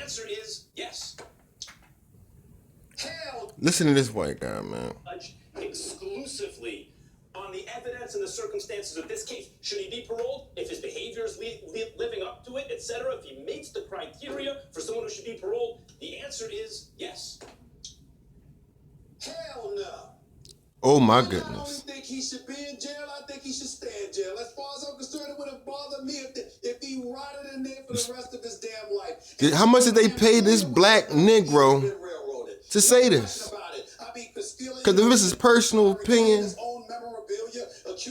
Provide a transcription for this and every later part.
answer is yes. Hell. Listen to this white guy, man. Exclusively on the evidence and the circumstances of this case. Should he be paroled? If his behavior is living up to it, etc., if he meets the criteria for someone who should be paroled, the answer is yes. Hell no. Oh my I don't goodness. think he should be in jail. I think he should stay in jail. As far as I'm concerned, it wouldn't bother me if he rotted in there for the rest of his damn life. How much did they pay this black Negro to say this? Because if it's his personal opinion,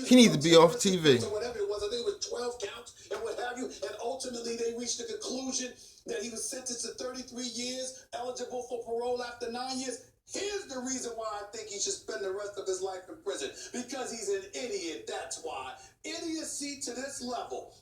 he needs to be off TV. Whatever it was, I think it was 12 counts and what have you. And ultimately, they reached the conclusion that he was sentenced to 33 years, eligible for parole after 9 years. Here's the reason why I think he should spend the rest of his life in prison. Because he's an idiot, that's why. Idiocy to this level,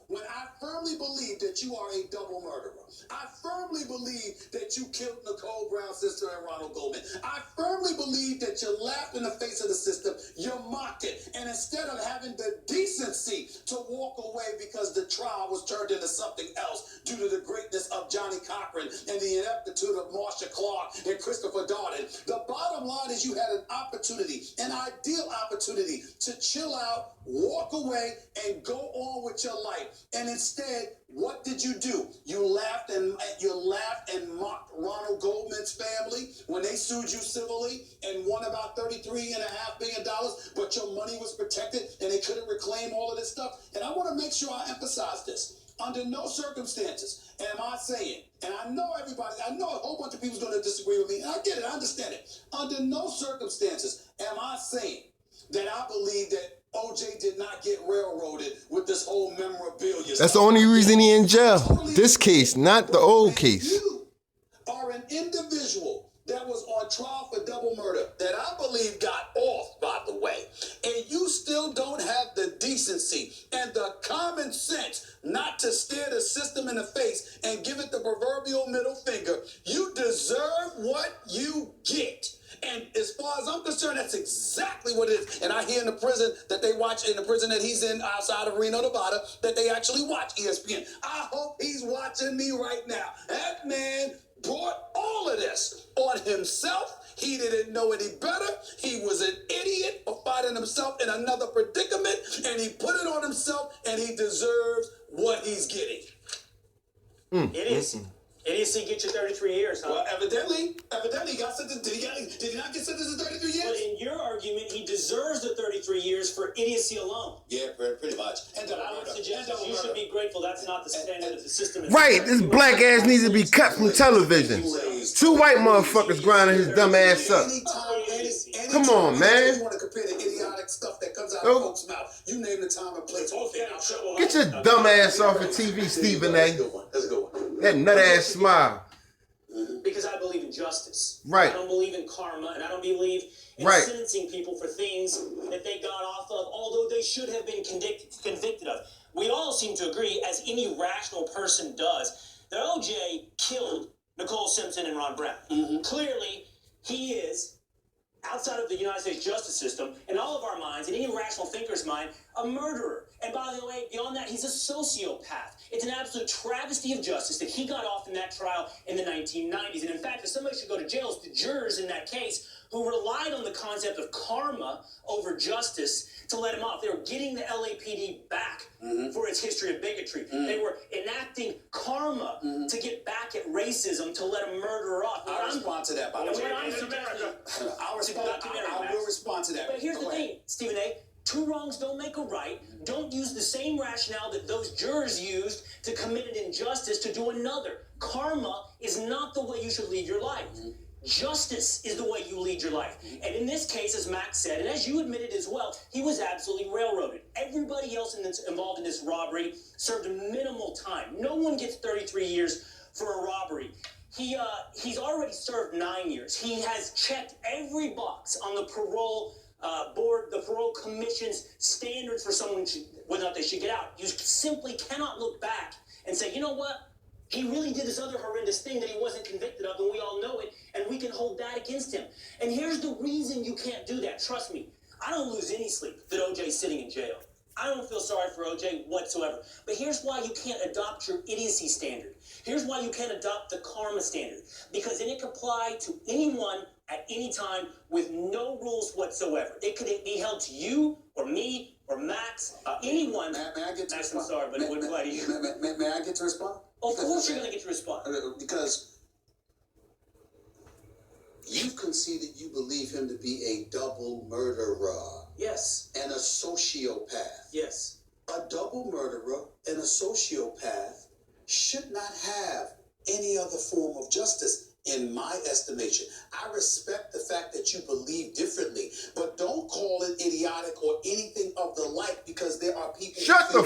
when I firmly believe that you are a double murderer. I firmly believe that you killed Nicole Brown's sister and Ronald Goldman. I firmly believe that you laughed in the face of the system, you mocked it, and instead of having the decency to walk away because the trial was turned into something else due to the greatness of Johnny Cochran and the ineptitude of Marsha Clark and Christopher Darden, the bottom line is you had an opportunity, an ideal opportunity to chill out, walk away, and go on with your life. And instead, what did you do? You laughed and mocked Ronald Goldman's family when they sued you civilly and won about $33.5 billion, but your money was protected and they couldn't reclaim all of this stuff. And I want to make sure I emphasize this. Under no circumstances am I saying, and I know a whole bunch of people's going to disagree with me, and I get it, I understand it. Under no circumstances am I saying that I believe that OJ did not get railroaded with this whole memorabilia. That's the only reason he in jail. This case, not the old case. You are an individual that was on trial for double murder that I believe got off, by the way, and you still don't have the decency and the common sense not to stare the system in the face and give it the proverbial middle finger. You deserve what you get. And as far as I'm concerned, that's exactly what it is. And I hear in the prison that they watch, in the prison that he's in outside of Reno, Nevada, that they actually watch ESPN. I hope he's watching me right now. That man brought all of this on himself. He didn't know any better. He was an idiot for finding himself in another predicament, and he put it on himself, and he deserves what he's getting. Idiocy get you 33 years, huh? Well, evidently he got sentenced. Did he not get sentenced to 33 years? But in your argument, he deserves the 33 years for idiocy alone. Yeah, pretty much. And I would suggest that you should be grateful that's not the standard of the system. Right, this black ass needs to be cut from television. Two white motherfuckers grinding his dumb ass up. Come on, man. You want to compare the idiotic stuff that comes out of folks' mouth. You name the time and place. Get your dumb ass off of TV, Stephen A. That's a good one. That nut ass smile. Because I believe in justice. Right. I don't believe in karma, and I don't believe in sentencing people for things that they got off of, although they should have been convicted of. We all seem to agree, as any rational person does, that OJ killed Nicole Simpson and Ron Brown. Mm-hmm. Clearly, he is, outside of the United States justice system, in all of our minds, in any rational thinker's mind, a murderer. And by the way, beyond that, he's a sociopath. It's an absolute travesty of justice that he got off in that trial in the 1990s. And in fact, if somebody should go to jail, it's the jurors in that case who relied on the concept of karma over justice to let him off. They were getting the LAPD back for its history of bigotry. They were enacting karma to get back at racism to let a murderer off. I'll respond to that, by the way. I will respond to that. But here's the thing, Stephen A. Two wrongs don't make a right. Don't use the same rationale that those jurors used to commit an injustice to do another. Karma is not the way you should lead your life. Justice is the way you lead your life. And in this case, as Max said, and as you admitted as well, he was absolutely railroaded. Everybody else involved in this robbery served minimal time. No one gets 33 years for a robbery. He's already served 9 years. He has checked every box on the parole board, the parole commission's standards for someone whether or not they should get out. You simply cannot look back and say, you know what? He really did this other horrendous thing that he wasn't convicted of, and we all know it, and we can hold that against him. And here's the reason you can't do that. Trust me, I don't lose any sleep that OJ's sitting in jail. I don't feel sorry for OJ whatsoever. But here's why you can't adopt your idiocy standard. Here's why you can't adopt the karma standard. Because then it can apply to anyone at any time with no rules whatsoever. It could be held to you or me or Max, anyone. May I get to Max, respond? I'm sorry, but it wouldn't apply to you. May I get to respond? Of course you're going to get to respond. Because you've conceded you believe him to be a double murderer. Yes. And a sociopath. Yes. A double murderer and a sociopath should not have any other form of justice, in my estimation. I respect the fact that you believe differently, but don't call it idiotic or anything of the like, because there are people. Shut the